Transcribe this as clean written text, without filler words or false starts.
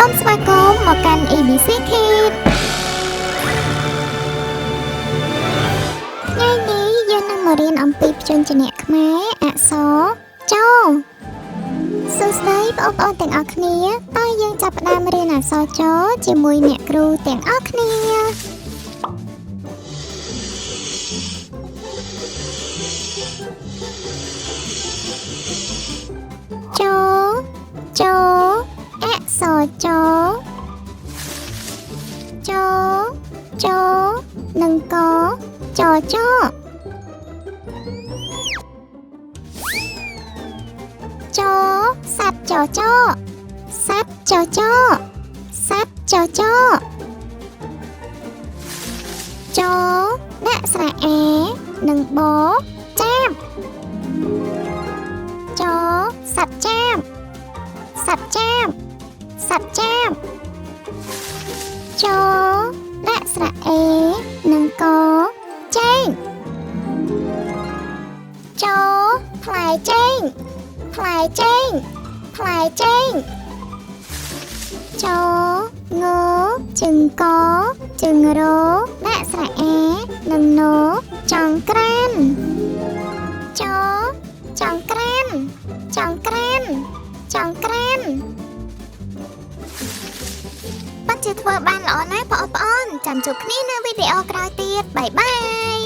សូមស្វាគមន៍មកកាន់ ABC Kids ថ្ងៃនេះយើងនឹងមករៀនអំពីព្យញ្ជនៈខ្មែរអក្សរចសួស្តីបងប្អូនទាំងអស់គ្នាតើយើងចាប់ផ្ដើមរៀនអក្សរចជាមួយអ្នកគ្រូទាំងអស់គ្នាចអក្សរចនិងកចសត្វចចសត្វចចដាក់ស្រៈអនិងបចាបចសត្វចាបចដាក់ស្រៈអនិងកចេងចផ្លែចេងចងជើងកជើងរដាក់ស្រៈអនិងណចង្ក្រានចង្ក្រានពិតជាធ្វើបានល្អណាស់បងប្អូនចាំជួបគ្នានៅវីដេអូក្រោយទៀតបាយបាយ